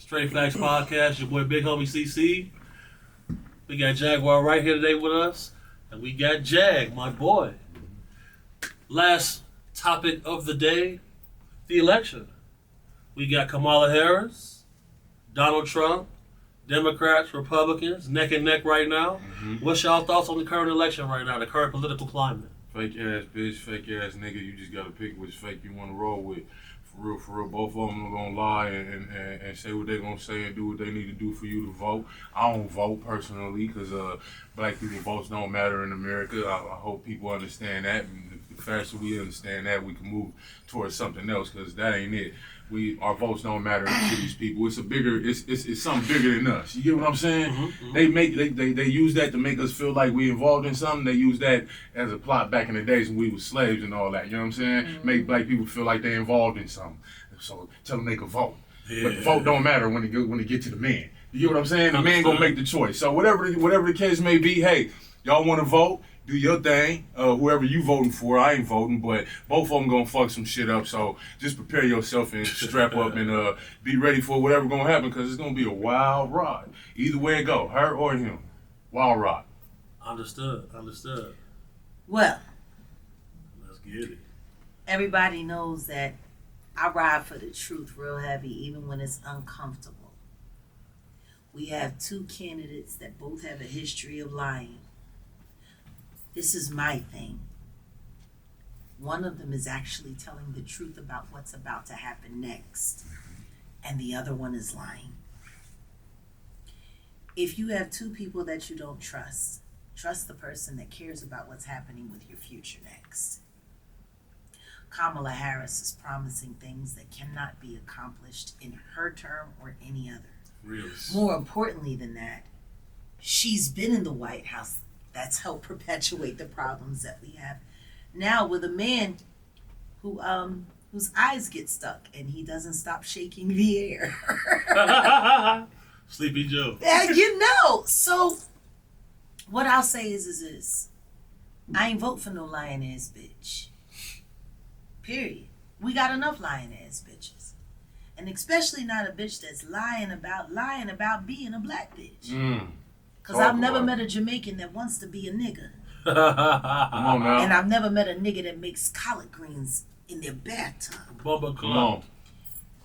Straight Facts Podcast. Your boy Big Homie CC. We got Jaguar right here today with us. And we got Jag, my boy. Last topic of the day, the election. We got Kamala Harris, Donald Trump, Democrats, Republicans, neck and neck right now. What's y'all thoughts on the current election right now, the current political climate? Fake ass bitch, fake ass nigga. You just gotta pick which fake you want to roll with. For real, both of them are gonna lie and say what they gonna say and do what they need to do for you to vote. I don't vote personally because black people votes don't matter in America. I hope people understand that. And the faster we understand that, we can move towards something else because that ain't it. Our votes don't matter to these people. It's something bigger than us. You get what I'm saying? They use that to make us feel like we involved in something. They use that as a plot back in the days when we were slaves and all that. You know what I'm saying? Make black people feel like they're involved in something. So tell them they can vote. Yeah. But the vote don't matter when it get to the man. You get what I'm saying? The man gonna make the choice. So whatever the case may be, hey, y'all want to vote? Do your thing. Whoever you voting for, I ain't voting, but both of them gonna fuck some shit up. So just prepare yourself and strap up and be ready for whatever gonna happen because it's gonna be a wild ride. Either way it go, her or him. Wild ride. Understood. Well, let's get it. Everybody knows that I ride for the truth real heavy, even when it's uncomfortable. We have two candidates that both have a history of lying. This is my thing. One of them is actually telling the truth about what's about to happen next, and the other one is lying. If you have two people that you don't trust the person that cares about what's happening with your future next. Kamala Harris is promising things that cannot be accomplished in her term or any other. Really? More importantly than that, she's been in the White House. That's helped perpetuate the problems that we have now with a man who whose eyes get stuck and he doesn't stop shaking the air. Sleepy Joe. And so what I'll say is I ain't vote for no lying ass bitch. Period. We got enough lying ass bitches. And especially not a bitch that's lying about being a black bitch. Because I've never met a Jamaican that wants to be a nigga. Come on now. And I've never met a nigga that makes collard greens in their bathtub. Bubba, come on.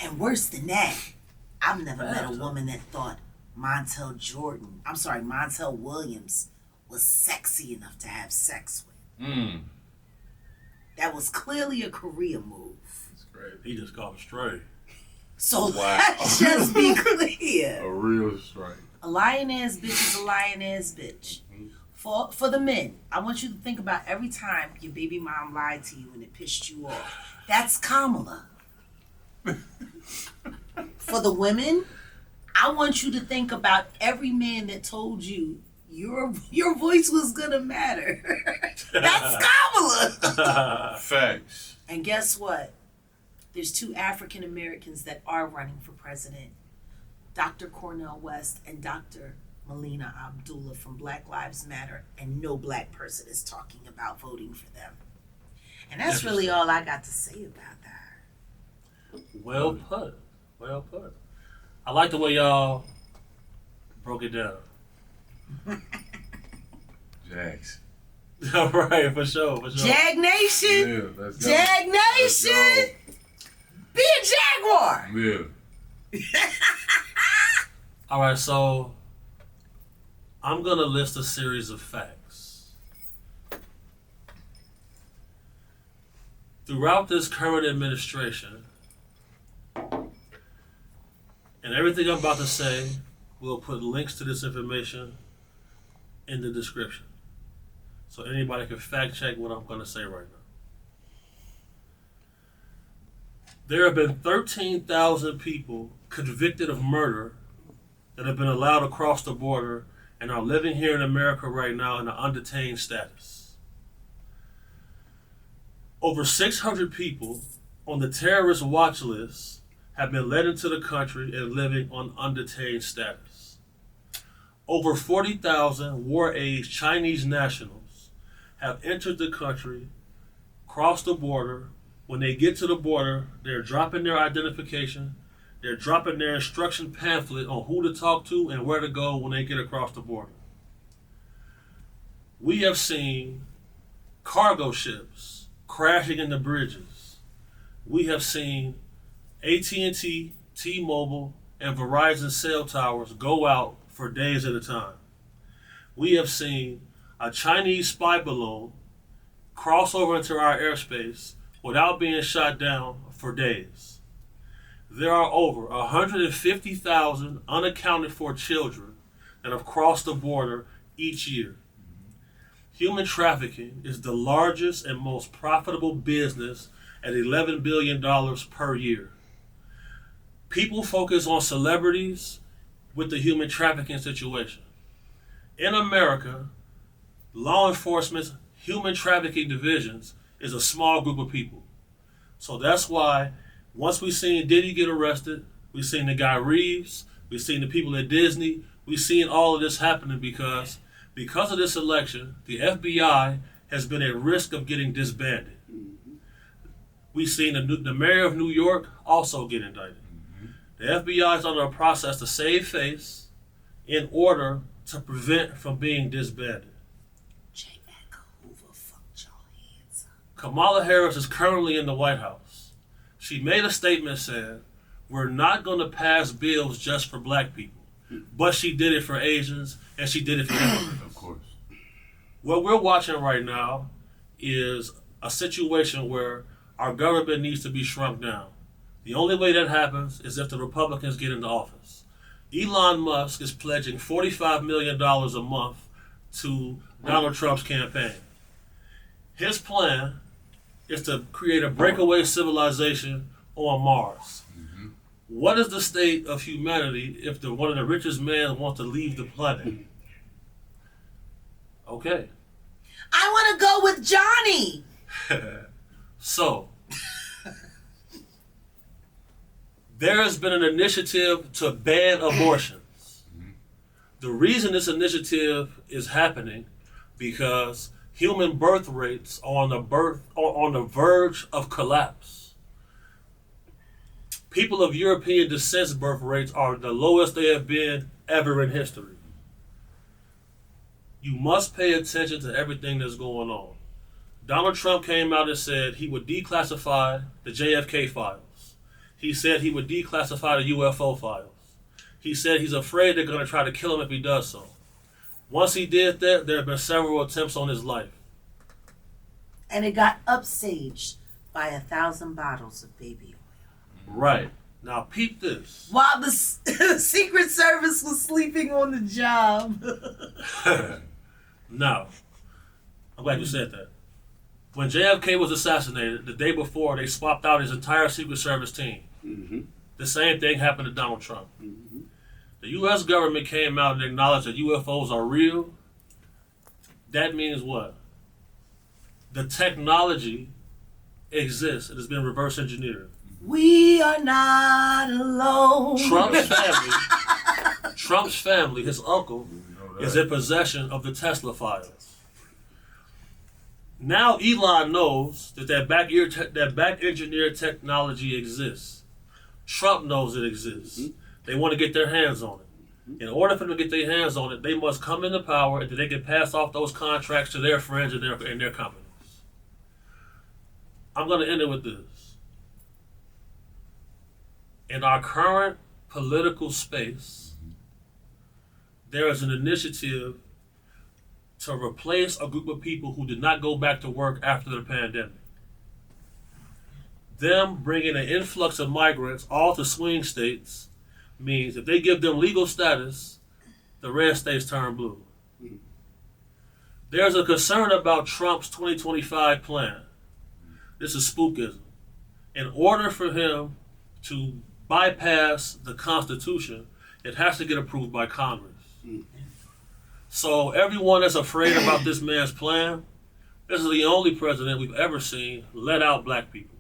And worse than that, I've never met a woman that thought Montel Williams was sexy enough to have sex with. That was clearly a career move. That's great. He just called him straight. So let's just be clear. A real straight. A lying ass bitch is a lying ass bitch. For the men, I want you to think about every time your baby mom lied to you and it pissed you off. That's Kamala. For the women, I want you to think about every man that told you your voice was gonna matter. That's Kamala. Facts. And guess what? There's two African Americans that are running for president. Dr. Cornel West and Dr. Melina Abdullah from Black Lives Matter, and no black person is talking about voting for them. And that's really all I got to say about that. Well put. I like the way y'all broke it down. Jags. All right, for sure. Jag Nation! Yeah, let's go. Jag Nation! Be a Jaguar! Yeah. All right, so I'm going to list a series of facts. Throughout this current administration, and everything I'm about to say, we'll put links to this information in the description. So anybody can fact check what I'm going to say right now. There have been 13,000 people convicted of murder that have been allowed across the border and are living here in America right now in an undetained status. Over 600 people on the terrorist watch list have been let into the country and living on undetained status. Over 40,000 war-age Chinese nationals have entered the country, crossed the border. When they get to the border, they're dropping their identification, They're dropping their instruction pamphlet on who to talk to and where to go when they get across the border. We have seen cargo ships crashing into bridges. We have seen AT&T, T-Mobile, and Verizon cell towers go out for days at a time. We have seen a Chinese spy balloon cross over into our airspace without being shot down for days. There are over 150,000 unaccounted for children that have crossed the border each year. Human trafficking is the largest and most profitable business at $11 billion per year. People focus on celebrities with the human trafficking situation. In America, law enforcement's human trafficking divisions is a small group of people. So that's why once we seen Diddy get arrested, we seen the guy Reeves, we seen the people at Disney, we seen all of this happening because of this election, the FBI has been at risk of getting disbanded. We've seen the mayor of New York also get indicted. The FBI is under a process to save face in order to prevent from being disbanded. Kamala Harris is currently in the White House. She made a statement saying, we're not going to pass bills just for black people. But she did it for Asians and she did it for immigrants. Of course. What we're watching right now is a situation where our government needs to be shrunk down. The only way that happens is if the Republicans get into office. Elon Musk is pledging $45 million a month to Donald Trump's campaign. His plan is to create a breakaway civilization on Mars. Mm-hmm. What is the state of humanity if one of the richest men wants to leave the planet? Okay. I want to go with Johnny. So, there has been an initiative to ban abortions. The reason this initiative is happening because human birth rates are on the verge of collapse. People of European descent birth rates are the lowest they have been ever in history. You must pay attention to everything that's going on. Donald Trump came out and said he would declassify the JFK files. He said he would declassify the UFO files. He said he's afraid they're going to try to kill him if he does so. Once he did that, there have been several attempts on his life. And it got upstaged by 1,000 bottles of baby oil. Right. Now peep this. While the Secret Service was sleeping on the job. Now, I'm glad you said that. When JFK was assassinated, the day before, they swapped out his entire Secret Service team. Mm-hmm. The same thing happened to Donald Trump. Mm-hmm. The U.S. government came out and acknowledged that UFOs are real. That means what? The technology exists. It has been reverse engineered. We are not alone. Trump's family, his uncle, is in possession of the Tesla files. Now Elon knows that back engineered technology exists. Trump knows it exists. Mm-hmm. They want to get their hands on it. In order for them to get their hands on it, they must come into power and then they can pass off those contracts to their friends and their companies. I'm going to end it with this. In our current political space, there is an initiative to replace a group of people who did not go back to work after the pandemic. Them bringing an influx of migrants all to swing states means if they give them legal status, the red states turn blue. There's a concern about Trump's 2025 plan. This is spookism. In order for him to bypass the Constitution, it has to get approved by Congress. So everyone that's afraid about this man's plan, this is the only president we've ever seen let out black people.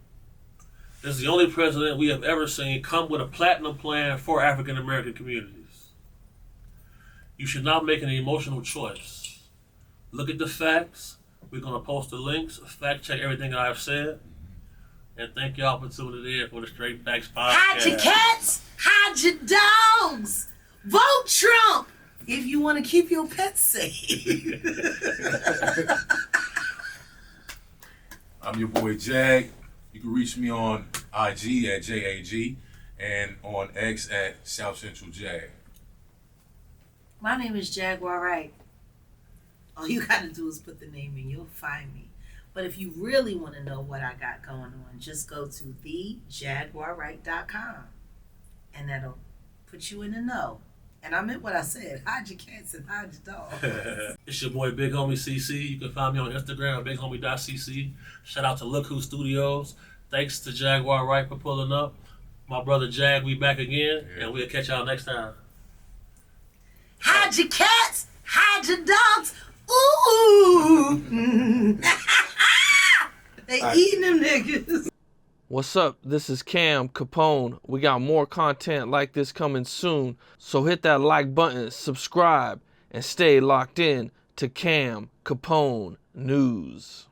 This is the only president we have ever seen come with a platinum plan for African American communities. You should not make an emotional choice. Look at the facts. We're going to post the links, fact check everything I have said, And thank y'all for tuning in for the Straight Facts Podcast. Hide your cats, hide your dogs. Vote Trump if you want to keep your pets safe. I'm your boy Jag. You can reach me on IG at JAG and on X at South Central Jag. My name is Jaguar Wright. All you gotta do is put the name in, you'll find me. But if you really want to know what I got going on, just go to thejaguarwright.com and that'll put you in the know. And I meant what I said. Hide your cats and hide your dogs. It's your boy Big Homie CC. You can find me on Instagram at bighomie.cc. Shout out to Look Who Studios. Thanks to Jaguar Wright for pulling up. My brother Jag, we back again, and we'll catch y'all next time. Hide your cats, hide your dogs. Ooh. They eating them niggas. What's up? This is Cam Capone. We got more content like this coming soon, so hit that like button, subscribe, and stay locked in to Cam Capone News.